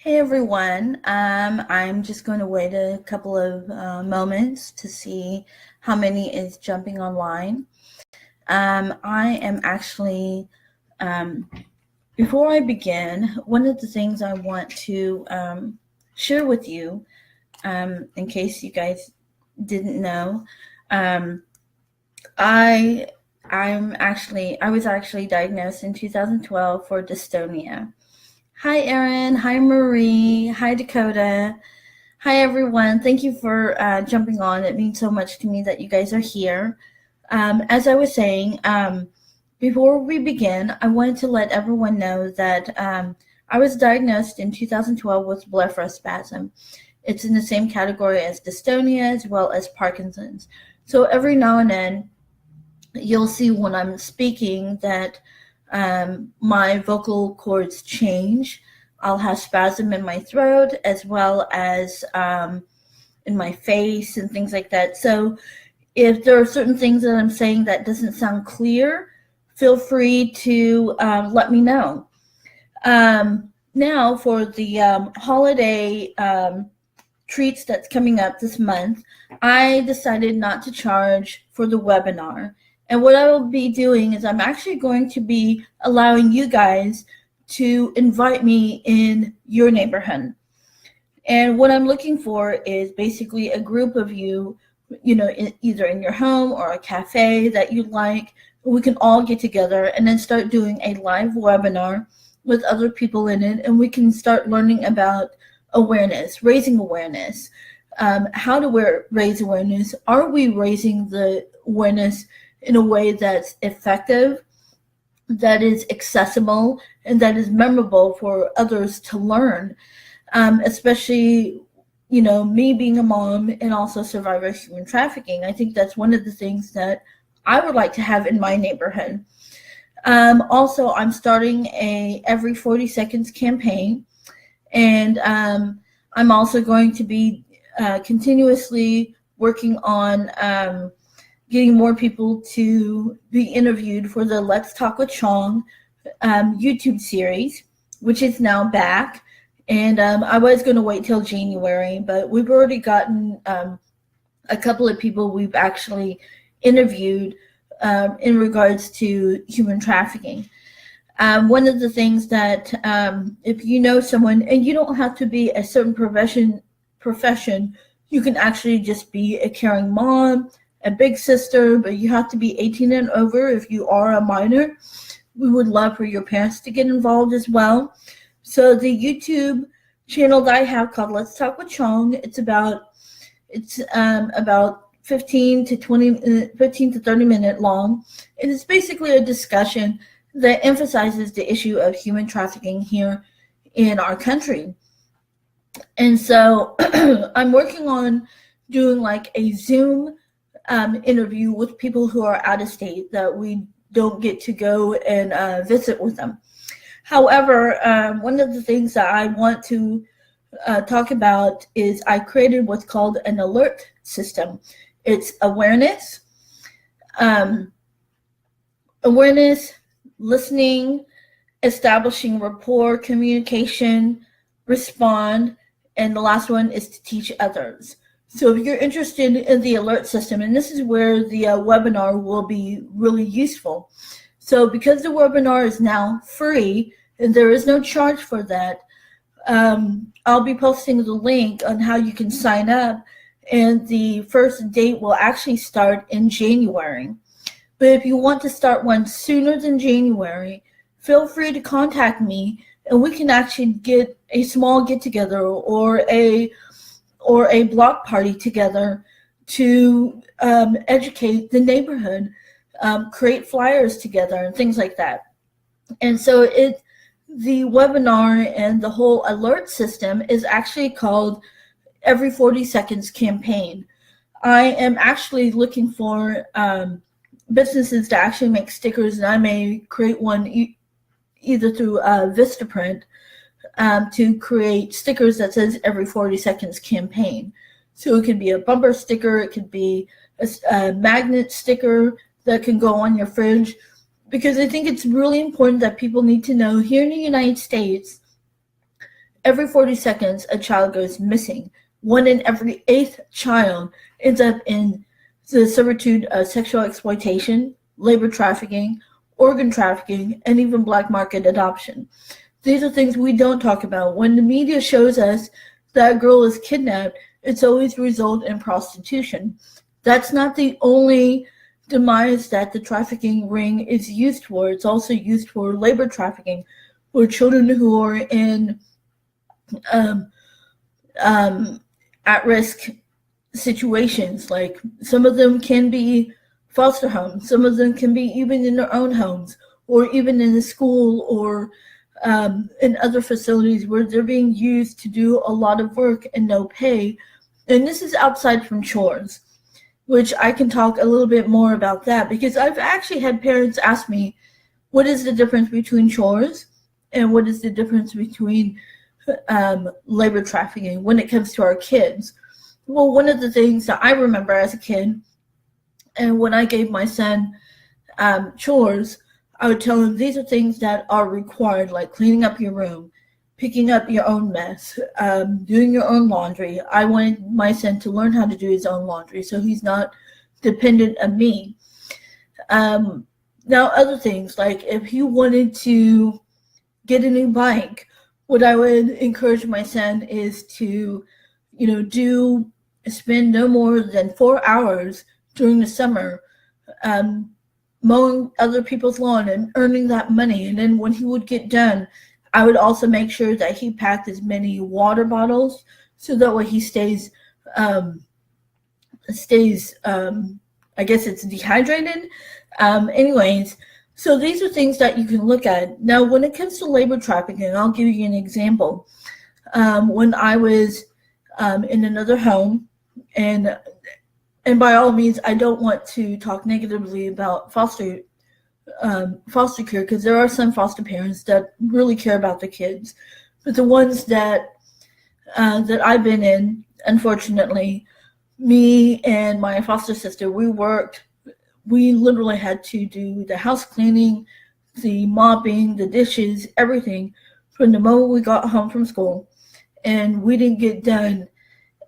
Hey everyone, I'm just going to wait a couple of moments to see how many is jumping online. I am actually, um, before I begin, one of the things I want to share with you, in case you guys didn't know, um, I I was actually diagnosed in 2012 for dystonia. Hi Erin, hi Marie, hi Dakota. Hi, everyone. Thank you for jumping on. It means so much to me that you guys are here. As I was saying, before we begin, I wanted to let everyone know that I was diagnosed in 2012 with blepharospasm. It's in the same category as dystonia as well as Parkinson's. So every now and then, you'll see when I'm speaking that my vocal cords change. I'll have spasm in my throat as well as in my face and things like that. So if there are certain things that I'm saying that doesn't sound clear, feel free to let me know. Now for the holiday treats that's coming up this month, I decided not to charge for the webinar. And what I will be doing is I'm actually going to be allowing you guys to invite me in your neighborhood. And what I'm looking for is basically a group of you, either in your home or a cafe that you like. We can all get together and then start doing a live webinar with other people in it, and we can start learning about awareness, raising awareness, how to raise awareness. Are we raising the awareness in a way that's effective, that is accessible, and that is memorable for others to learn? Especially, me being a mom and also survivor of human trafficking. I think that's one of the things that I would like to have in my neighborhood. Also, I'm starting a every 40 seconds campaign, and I'm also going to be continuously working on getting more people to be interviewed for the Let's Talk with Chong YouTube series, which is now back. And I was going to wait till January, but we've already gotten a couple of people we've actually interviewed in regards to human trafficking. One of the things that if you know someone, and you don't have to be a certain profession, you can actually just be a caring mom, a big sister, but you have to be 18 and over if you are a minor. We would love for your parents to get involved as well. So the YouTube channel that I have called Let's Talk with Chong, it's about 15 to 30 minute long. And it's basically a discussion that emphasizes the issue of human trafficking here in our country. And so I'm working on doing like a Zoom interview with people who are out of state that we don't get to go and visit with them. However, one of the things that I want to talk about is I created what's called an alert system. It's awareness, listening, establishing rapport, communication, respond, and the last one is to teach others. So if you're interested in the alert system, and this is where the webinar will be really useful. So because the webinar is now free and there is no charge for that, I'll be posting the link on how you can sign up, and the first date will actually start in January. But if you want to start one sooner than January, feel free to contact me, and we can actually get a small get-together or a block party together to educate the neighborhood, create flyers together and things like that. And so the webinar and the whole alert system is actually called Every 40 Seconds Campaign. I am actually looking for businesses to actually make stickers, and I may create one either through Vistaprint to create stickers that says Every 40 Seconds Campaign. So it could be a bumper sticker, it could be a magnet sticker that can go on your fridge, because I think it's really important that people need to know here in the United States, Every 40 seconds, a child goes missing. 1 in every 8 child ends up in the servitude of sexual exploitation, labor trafficking, organ trafficking, and even black market adoption. These are things we don't talk about. When the media shows us that a girl is kidnapped, it's always result in prostitution. That's not the only demise that the trafficking ring is used for. It's also used for labor trafficking, for children who are in um, at-risk situations. Like, some of them can be foster homes, some of them can be even in their own homes, or even in a school, or in other facilities where they're being used to do a lot of work and no pay. And this is outside from chores, which I can talk a little bit more about that, because I've actually had parents ask me, what is the difference between chores and what is the difference between labor trafficking when it comes to our kids? Well, one of the things that I remember as a kid, and when I gave my son chores, I would tell him these are things that are required, like cleaning up your room, picking up your own mess, doing your own laundry. I wanted my son to learn how to do his own laundry so he's not dependent on me. Now, other things, like if he wanted to get a new bike, what I would encourage my son is to, spend no more than 4 hours during the summer mowing other people's lawn and earning that money. And then when he would get done, I would also make sure that he packed as many water bottles so that way he stays, I guess it's dehydrated. Anyways, so these are things that you can look at. Now, when it comes to labor trafficking, I'll give you an example. When I was in another home, and by all means, I don't want to talk negatively about foster care, because there are some foster parents that really care about the kids. But the ones that I've been in, unfortunately, me and my foster sister, we literally had to do the house cleaning, the mopping, the dishes, everything from the moment we got home from school. And we didn't get done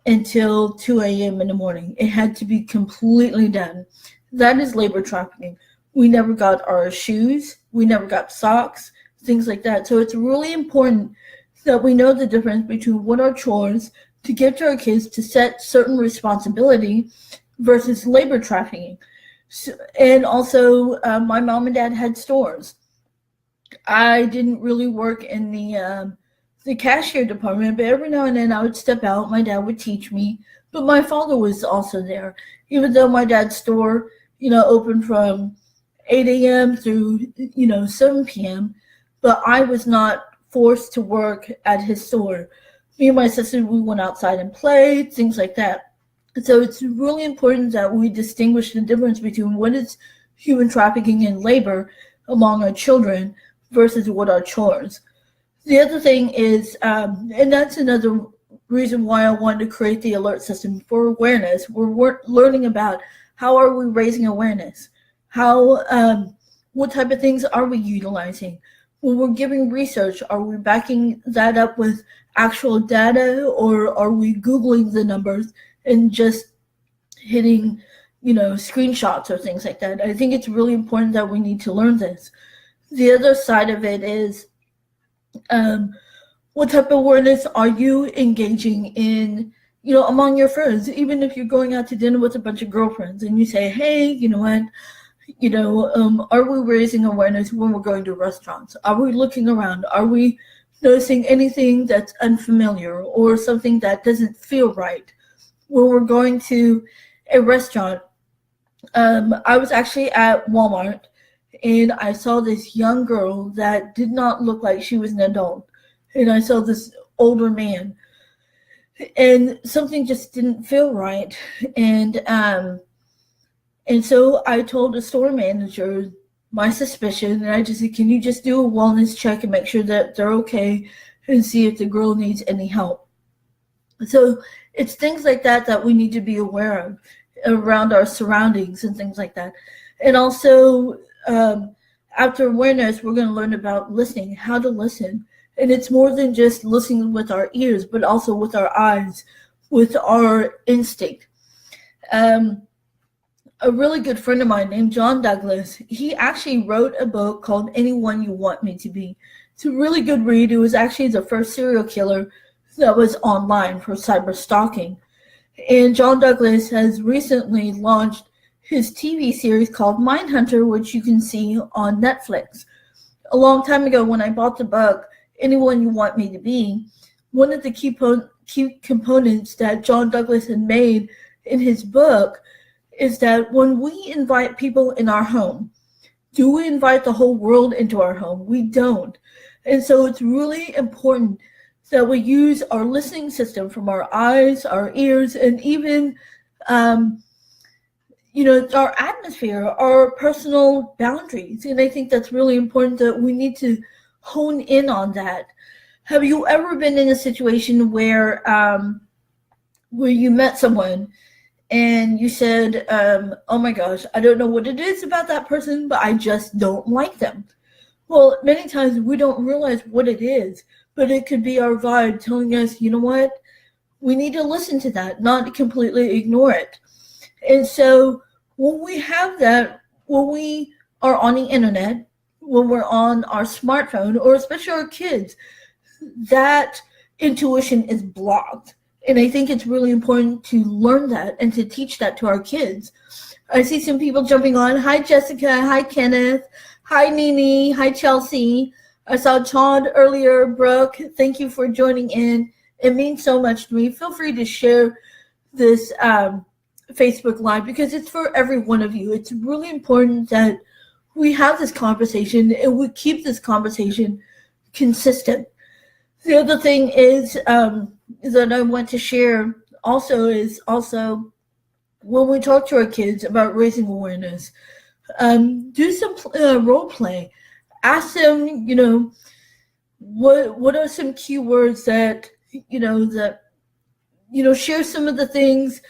until 2 a.m. in the morning. It had to be completely done. That is labor trafficking. We never got our shoes. We never got socks, things like that. So it's really important that we know the difference between what are chores to give to our kids to set certain responsibility versus labor trafficking. So, and also, my mom and dad had stores. I didn't really work in the cashier department, but every now and then I would step out. My dad would teach me, but my father was also there. Even though my dad's store, opened from 8 a.m. through, 7 p.m., but I was not forced to work at his store. Me and my sister, we went outside and played, things like that. So it's really important that we distinguish the difference between what is human trafficking and labor among our children versus what are chores. The other thing is, and that's another reason why I wanted to create the alert system for awareness. We're learning about how are we raising awareness? What type of things are we utilizing? When we're giving research, are we backing that up with actual data, or are we Googling the numbers and just hitting, screenshots or things like that? I think it's really important that we need to learn this. The other side of it is, what type of awareness are you engaging in, among your friends? Even if you're going out to dinner with a bunch of girlfriends and you say, hey, you know what, are we raising awareness when we're going to restaurants? Are we looking around? Are we noticing anything that's unfamiliar or something that doesn't feel right? When we're going to a restaurant, I was actually at Walmart, and I saw this young girl that did not look like she was an adult. And I saw this older man. And something just didn't feel right. And so I told the store manager my suspicion, and I just said, can you just do a wellness check and make sure that they're okay and see if the girl needs any help? So it's things like that we need to be aware of around our surroundings and things like that. And also, after awareness, we're going to learn about listening, how to listen. And it's more than just listening with our ears, but also with our eyes, with our instinct. A really good friend of mine named John Douglas, he actually wrote a book called Anyone You Want Me to Be. It's a really good read. It was actually the first serial killer that was online for cyber stalking. And John Douglas has recently launched his TV series called Mindhunter, which you can see on Netflix. A long time ago, when I bought the book, Anyone You Want Me to Be, one of the key components that John Douglas had made in his book is that when we invite people in our home, do we invite the whole world into our home? We don't. And so it's really important that we use our listening system from our eyes, our ears, and even, our atmosphere, our personal boundaries. And I think that's really important that we need to hone in on that. Have you ever been in a situation where you met someone and you said, oh my gosh, I don't know what it is about that person, but I just don't like them? Well, many times we don't realize what it is, but it could be our vibe telling us, you know what, we need to listen to that, not completely ignore it. And so when we have that, when we are on the internet, when we're on our smartphone, or especially our kids, that intuition is blocked. And I think it's really important to learn that and to teach that to our kids. I see some people jumping on. Hi, Jessica. Hi, Kenneth. Hi, Nini. Hi, Chelsea. I saw Todd earlier. Brooke, thank you for joining in. It means so much to me. Feel free to share this Facebook Live because it's for every one of you. It's really important that we have this conversation and we keep this conversation consistent. The other thing is that I want to share is when we talk to our kids about raising awareness, do some role play. Ask them, what are some keywords that share some of the things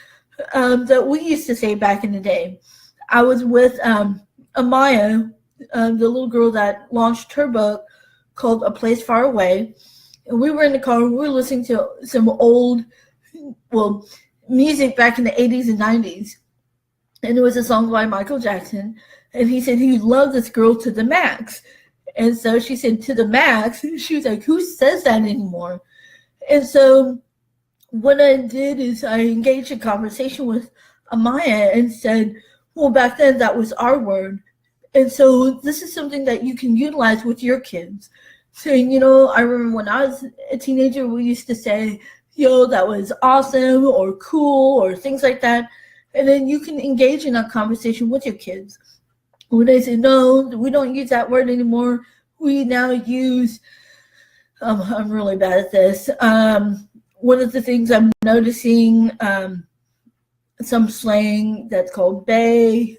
that we used to say back in the day. I was with Amaya, the little girl that launched her book called A Place Far Away. And we were in the car and we were listening to some old, music back in the 80s and 90s. And it was a song by Michael Jackson. And he said he loved this girl to the max. And so she said, to the max. She was like, who says that anymore? And so what I did is I engaged in conversation with Amaya and said, well, back then that was our word. And so this is something that you can utilize with your kids. Saying, I remember when I was a teenager, we used to say, that was awesome or cool or things like that. And then you can engage in a conversation with your kids. When they say, no, we don't use that word anymore, we now use, I'm really bad at this. One of the things I'm noticing, some slang that's called bae,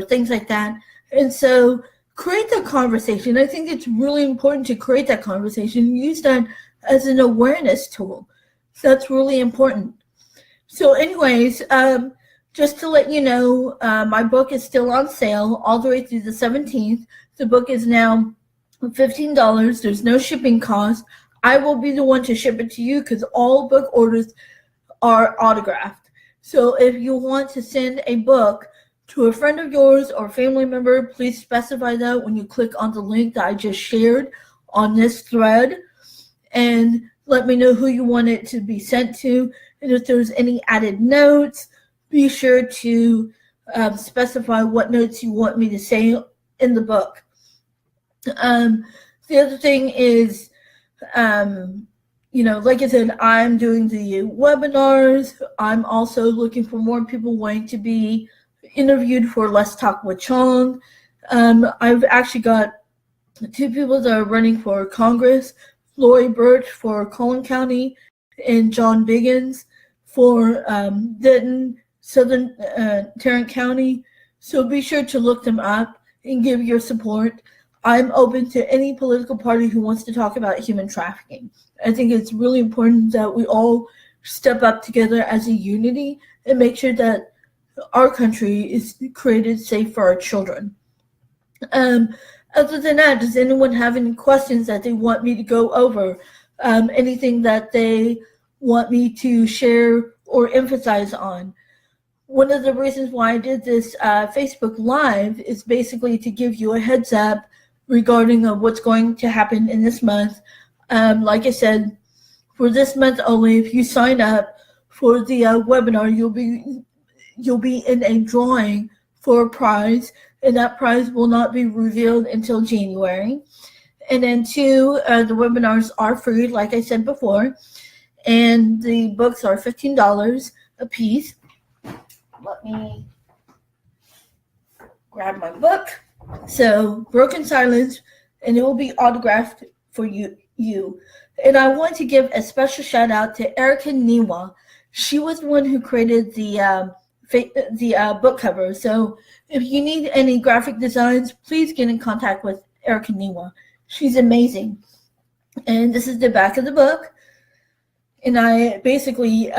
things like that. And so create that conversation. I think it's really important to create that conversation. Use that as an awareness tool. That's really important. So anyways, just to let you know, my book is still on sale all the way through the 17th. The book is now $15. There's no shipping cost. I will be the one to ship it to you because all book orders are autographed. So if you want to send a book to a friend of yours or family member, please specify that when you click on the link that I just shared on this thread, and let me know who you want it to be sent to. And if there's any added notes, be sure to specify what notes you want me to say in the book. The other thing is, like I said, I'm doing the webinars. I'm also looking for more people wanting to be interviewed for Let's Talk with Chong. I've actually got 2 people that are running for Congress, Lori Birch for Collin County and John Biggins for Denton, Southern Tarrant County. So be sure to look them up and give your support. I'm open to any political party who wants to talk about human trafficking. I think it's really important that we all step up together as a unity and make sure that our country is created safe for our children. Other than that, does anyone have any questions that they want me to go over? Anything that they want me to share or emphasize on? One of the reasons why I did this Facebook Live is basically to give you a heads up regarding what's going to happen in this month. Like I said, for this month only, if you sign up for the webinar, you'll be in a drawing for a prize, and that prize will not be revealed until January. And then two, the webinars are free, like I said before, and the books are $15 a piece. Let me grab my book. So, Broken Silence, and it will be autographed for you. And I want to give a special shout out to Erica Niwa. She was the one who created the book cover. So if you need any graphic designs, please get in contact with Erica Niwa. She's amazing. And this is the back of the book. And I basically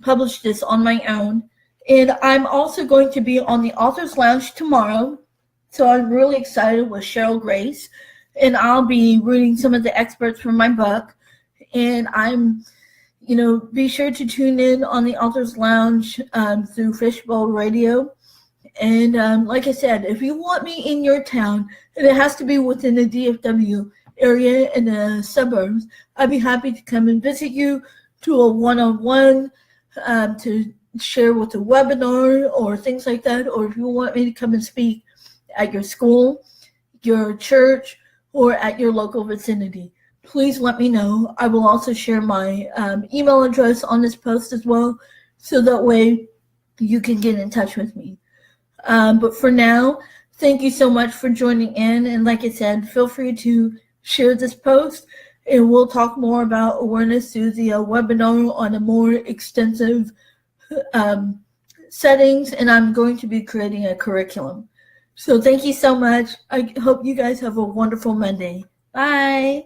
published this on my own. And I'm also going to be on the Author's Lounge tomorrow. So I'm really excited with Cheryl Grace. And I'll be reading some of the excerpts from my book. And be sure to tune in on the Author's Lounge through Fishbowl Radio. And like I said, if you want me in your town, and it has to be within the DFW area and the suburbs, I'd be happy to come and visit you, to a one-on-one, to share with a webinar or things like that. Or if you want me to come and speak at your school, your church, or at your local vicinity, please let me know. I will also share my email address on this post as well, so that way you can get in touch with me. But for now, thank you so much for joining in. And like I said, feel free to share this post, and we'll talk more about awareness through the webinar on a more extensive settings. And I'm going to be creating a curriculum. So thank you so much. I hope you guys have a wonderful Monday. Bye.